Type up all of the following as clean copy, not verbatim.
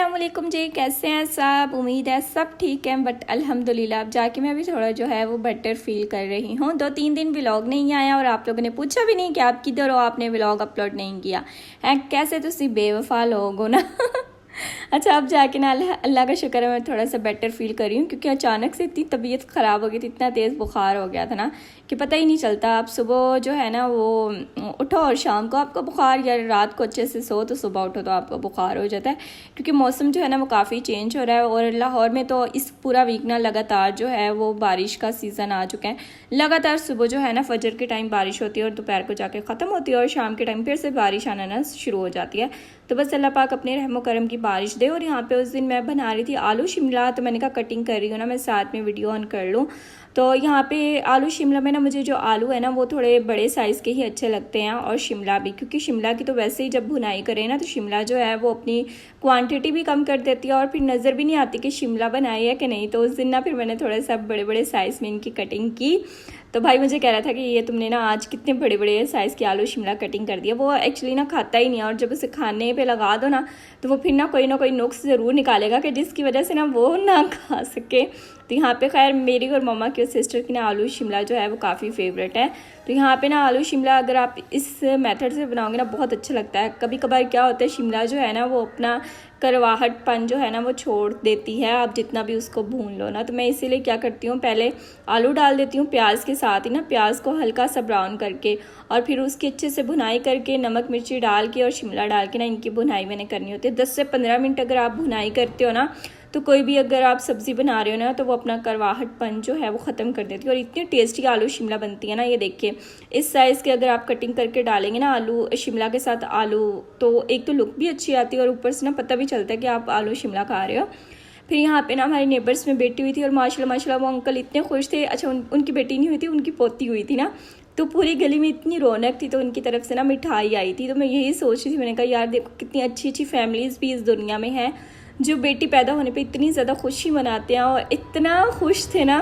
अस्सलामुअलैकुम जी, कैसे हैं सब। उम्मीद है सब ठीक है। बट अल्हम्दुलिल्लाह अब जाके मैं भी थोड़ा जो है वो बेटर फील कर रही हूँ। 2-3 दिन व्लॉग नहीं आया और आप लोगों ने पूछा भी नहीं कि आप किधर हो, आपने व्लॉग अपलोड नहीं किया है। कैसे तुसी बेवफा लोग हो ना। अच्छा, अब जाके ना अल्लाह का शुक्र है मैं थोड़ा सा बेटर फील कर रही हूँ, क्योंकि अचानक से इतनी तबीयत ख़राब हो गई थी, इतना तेज़ बुखार हो गया था ना कि पता ही नहीं चलता। आप सुबह जो है ना वो उठो और शाम को आपको बुखार, या रात को अच्छे से सो तो सुबह उठो तो आपको बुखार हो जाता है, क्योंकि मौसम जो है ना वो काफ़ी चेंज हो रहा है। और लाहौर में तो इस पूरा वीक ना लगातार जो है वो बारिश का सीज़न आ चुका है। लगातार सुबह जो है ना फजर के टाइम बारिश होती है और दोपहर को जाके ख़त्म होती है और शाम के टाइम फिर से बारिश आना ना शुरू हो जाती है। तो बस अल्लाह पाक अपने रहमो करम की बारिश दे। और यहाँ पे उस दिन मैं बना रही थी आलू शिमला, तो मैंने कहा कटिंग कर रही हूँ ना मैं साथ में वीडियो ऑन कर लूँ। तो यहाँ पे आलू शिमला में ना मुझे जो आलू है ना वो थोड़े बड़े साइज़ के ही अच्छे लगते हैं, और शिमला भी, क्योंकि शिमला की तो वैसे ही जब भुनाई करें ना तो शिमला जो है वो अपनी क्वांटिटी भी कम कर देती है और फिर नज़र भी नहीं आती कि शिमला बनाई है कि नहीं। तो उस दिन ना फिर मैंने थोड़ा सा बड़े बड़े साइज़ में इनकी कटिंग की। तो भाई मुझे कह रहा था कि ये तुमने ना आज कितने बड़े बड़े साइज़ की आलू शिमला कटिंग कर दिया। वो एक्चुअली ना खाता ही नहीं है, और जब उसे खाने पे लगा दो ना तो वो फिर ना कोई नुक्स ज़रूर निकालेगा कि जिसकी वजह से ना वो ना खा सके। तो यहाँ पे खैर मेरी और मम्मा की और सिस्टर की ना आलू शिमला जो है वो काफ़ी फेवरेट है। तो यहाँ पे ना आलू शिमला अगर आप इस मेथड से बनाओगे ना बहुत अच्छा लगता है। कभी कभार क्या होता है शिमला जो है ना वो अपना करवाहटपन जो है ना वो छोड़ देती है, आप जितना भी उसको भून लो ना। तो मैं इसीलिए क्या करती हूँ, पहले आलू डाल देती हूँ प्याज के साथ ही ना, प्याज को हल्का सा ब्राउन करके, और फिर उसकी अच्छे से भुनाई करके नमक मिर्ची डाल के और शिमला डाल के ना इनकी भुनाई मैंने करनी होती है। 10 से 15 मिनट अगर आप भुनाई करते हो ना तो कोई भी अगर आप सब्ज़ी बना रहे हो ना तो वो अपना करवाहटपन जो है वो ख़त्म कर देती है, और इतनी टेस्टी आलू शिमला बनती है ना। ये देखिए इस साइज़ के अगर आप कटिंग करके डालेंगे ना आलू शिमला के साथ आलू, तो एक तो लुक भी अच्छी आती है और ऊपर से ना पता भी चलता है कि आप आलू शिमला खा रहे हो। फिर यहाँ पे ना हमारे नेबर्स में बेटी हुई थी और माशाल्लाह वो अंकल इतने खुश थे। अच्छा उनकी बेटी नहीं हुई थी, उनकी पोती हुई थी ना, तो पूरी गली में इतनी रौनक थी। तो उनकी तरफ से ना मिठाई आई थी। तो मैं यही सोच रही थी, मैंने कहा यार देखो कितनी अच्छी अच्छी फैमिलीज़ भी इस दुनिया में हैं जो बेटी पैदा होने पे इतनी ज़्यादा खुशी मनाते हैं। और इतना खुश थे ना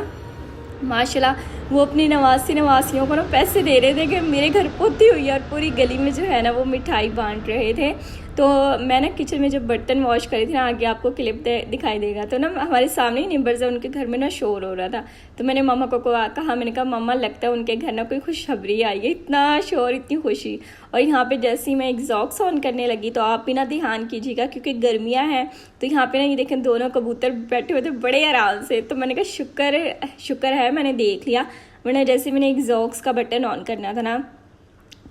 माशाल्लाह, वो अपनी नवासियों को ना पैसे दे रहे थे कि मेरे घर पोती हुई है, और पूरी गली में जो है ना वो मिठाई बांट रहे थे। तो मैं ना किचन में जब बर्तन वॉश करी थी ना, आगे आपको क्लिप दिखाई देगा, तो ना हमारे सामने ही नेबर्स है, उनके घर में ना शोर हो रहा था। तो मैंने मम्मा को कहा, मैंने कहा मम्मा लगता है उनके घर ना कोई खुशखबरी आई है, इतना शोर इतनी खुशी। और यहाँ पे जैसे ही मैं एग्जॉस्ट ऑन करने लगी तो आप भी ना ध्यान कीजिएगा, क्योंकि गर्मियाँ हैं। तो यहाँ पे ना ये देखें दोनों कबूतर बैठे हुए थे बड़े आराम से। तो मैंने कहा शुक्र है मैंने देख लिया, वरना जैसे मैंने एग्जॉस्ट का बटन ऑन करना था ना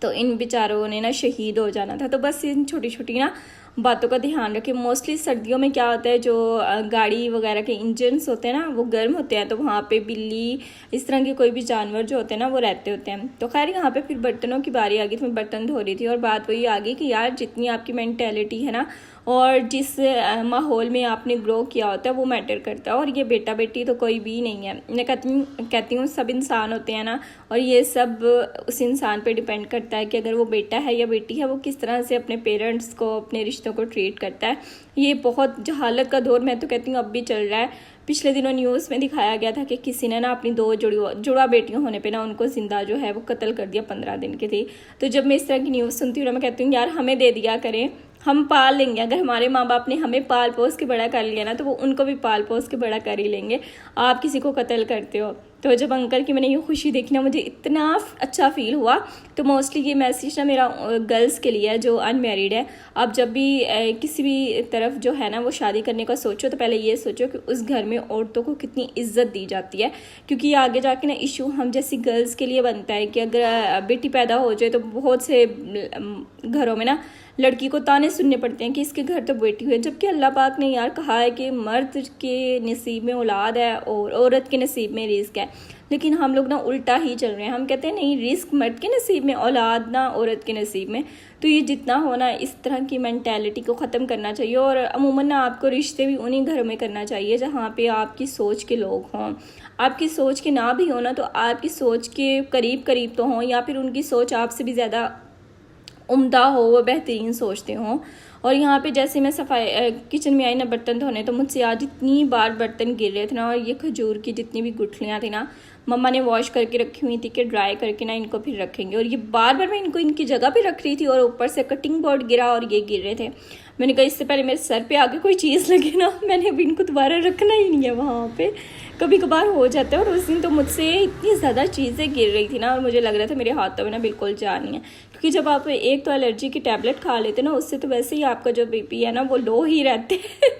तो इन बेचारों ने ना शहीद हो जाना था। तो बस इन छोटी छोटी ना बातों का ध्यान रखें। मोस्टली सर्दियों में क्या होता है, जो गाड़ी वगैरह के इंजन्स होते हैं ना वो गर्म होते हैं, तो वहाँ पे बिल्ली इस तरह के कोई भी जानवर जो होते हैं ना वो रहते होते हैं। तो खैर यहाँ पे फिर बर्तनों की बारी आ गई, तो मैं बर्तन धो रही थी और बात वही आ गई कि यार जितनी आपकी मेंटेलिटी है ना और जिस माहौल में आपने ग्रो किया होता है वो मैटर करता है। और ये बेटा बेटी तो कोई भी नहीं है, मैं कहती हूँ सब इंसान होते हैं ना, और ये सब उस इंसान पे डिपेंड करता है कि अगर वो बेटा है या बेटी है वो किस तरह से अपने पेरेंट्स को अपने रिश्तों को ट्रीट करता है। ये बहुत जहालत का दौर मैं तो कहती हूँ अब भी चल रहा है। पिछले दिनों न्यूज़ में दिखाया गया था कि किसी ने ना अपनी 2 जुड़वा बेटियों होने पे ना उनको जिंदा जो है वो कत्ल कर दिया, 15 दिन की थी। तो जब मैं इस तरह की न्यूज़ सुनती हूँ ना मैं कहती हूँ यार हमें दे दिया करें, हम पाल लेंगे। अगर हमारे माँ बाप ने हमें पाल पोस के बड़ा कर लिया ना तो वो उनको भी पाल पोस के बड़ा कर ही लेंगे। आप किसी को कत्ल करते हो। तो जब अंकल की मैंने ये खुशी देखी ना मुझे इतना अच्छा फील हुआ। तो मोस्टली ये मैसेज ना मेरा गर्ल्स के लिए है जो अनमैरिड है। आप जब भी किसी भी तरफ जो है ना वो शादी करने का सोचो तो पहले ये सोचो कि उस घर में औरतों को कितनी इज्जत दी जाती है, क्योंकि ये आगे जाके ना इशू हम जैसी गर्ल्स के लिए बनता है कि अगर बेटी पैदा हो जाए तो बहुत से घरों में ना लड़की को ताने सुनने पड़ते हैं कि इसके घर तो बेटी हुई है। जबकि अल्लाह पाक ने यार कहा है कि मर्द के नसीब में औलाद है और औरत के नसीब में रिस्क है, लेकिन हम लोग ना उल्टा ही चल रहे हैं। हम कहते हैं नहीं रिस्क मर्द के नसीब में, औलाद ना औरत के नसीब में। तो ये जितना होना इस तरह की मेंटालिटी को ख़त्म करना चाहिए। और अमूमन ना आपको रिश्ते भी उन्हीं घरों में करना चाहिए जहाँ पे आपकी सोच के लोग हों। आपकी सोच के ना भी हो ना तो आपकी सोच के करीब तो हों, या फिर उनकी सोच आपसे भी ज़्यादा उम्दा हो, वो बेहतरीन सोचते हों। और यहाँ पे जैसे मैं सफाई किचन में आई ना बर्तन धोने, तो मुझसे आज इतनी बार बर्तन गिर रहे थे ना, और ये खजूर की जितनी भी गुठलियाँ थी ना मम्मा ने वॉश करके रखी हुई थी कि ड्राई करके ना इनको फिर रखेंगे। और ये बार बार मैं इनको इनकी जगह पे रख रही थी और ऊपर से कटिंग बोर्ड गिरा और ये गिर रहे थे। मैंने कहा इससे पहले मेरे सर पे आके कोई चीज़ लगे ना, मैंने अभी इनको दोबारा रखना ही नहीं है वहाँ पे। कभी कभार हो जाता है। और उस दिन तो मुझसे इतनी ज़्यादा चीज़ें गिर रही थी ना, और मुझे लग रहा था मेरे हाथों में ना बिल्कुल जान नहीं है। क्योंकि जब आप एक तो एलर्जी की टैबलेट खा लेते ना, उससे तो वैसे ही आपका जो बीपी है ना वो लो ही रहते हैं।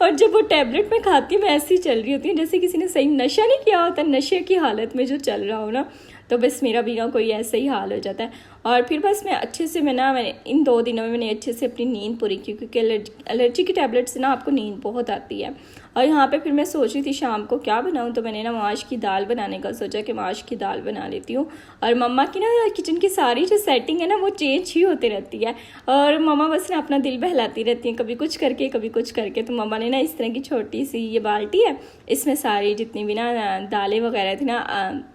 और जब वो टैबलेट मैं खाती हूँ, मैं ऐसी चल रही होती हूँ जैसे किसी ने सही नशा नहीं किया होता, नशे की हालत में जो चल रहा हो ना, तो बस मेरा भी ना कोई ऐसा ही हाल हो जाता है। और फिर बस मैं अच्छे से मैंने इन 2 दिनों में मैंने अच्छे से अपनी नींद पूरी की, क्योंकि एलर्जी की टैबलेट से ना आपको नींद बहुत आती है। और यहाँ पे फिर मैं सोच रही थी शाम को क्या बनाऊँ, तो मैंने ना माश की दाल बनाने का सोचा कि माश की दाल बना लेती हूँ। और मम्मा की ना किचन की सारी जो सेटिंग है ना वो चेंज ही होती रहती है, और मम्मा बस ना अपना दिल बहलाती रहती हैं, कभी कुछ करके कभी कुछ करके। तो मम्मा ने ना इस तरह की छोटी सी ये बाल्टी है, इसमें सारी जितनी भी ना दालें वगैरह थी ना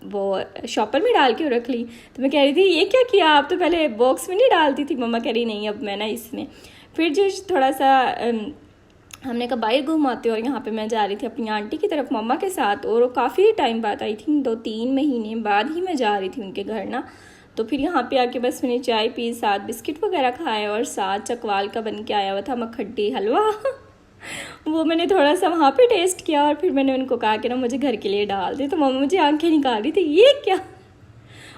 वो शॉपर में डाल के रख ली। तो मैं कह रही थी ये क्या किया, आप तो पहले बॉक्स में नहीं डालती थी। मम्मा कह रही नहीं, अब मैं ना इसमें। फिर जो थोड़ा सा हमने कहा बाहर घूम आते, और यहाँ पे मैं जा रही थी अपनी आंटी की तरफ मम्मा के साथ, और काफ़ी टाइम बाद आई थी, 2-3 महीने बाद ही मैं जा रही थी उनके घर ना। तो फिर यहाँ पे आके बस मैंने चाय पी, साथ बिस्किट वगैरह खाए, और साथ चकवाल का बन के आया हुआ था मखड्डी हलवा। वो मैंने थोड़ा सा वहाँ पे टेस्ट किया, और फिर मैंने उनको कहा कि ना मुझे घर के लिए डाल दे। तो मम्मा मुझे आंखें निकाल रही थी ये क्या।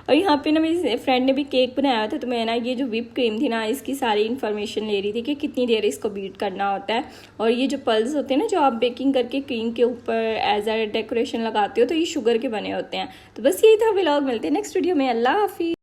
और यहाँ पे ना मेरी फ्रेंड ने भी केक बनाया था, तो मैं ना ये जो व्हिप क्रीम थी ना इसकी सारी इन्फॉर्मेशन ले रही थी कि कितनी देर इसको बीट करना होता है। और ये जो पल्स होते हैं ना जो आप बेकिंग करके क्रीम के ऊपर एज अ डेकोरेशन लगाते हो, तो ये शुगर के बने होते हैं। तो बस यही था व्लॉग, मिलते हैं नेक्स्ट वीडियो में। अल्लाह हाफिज़।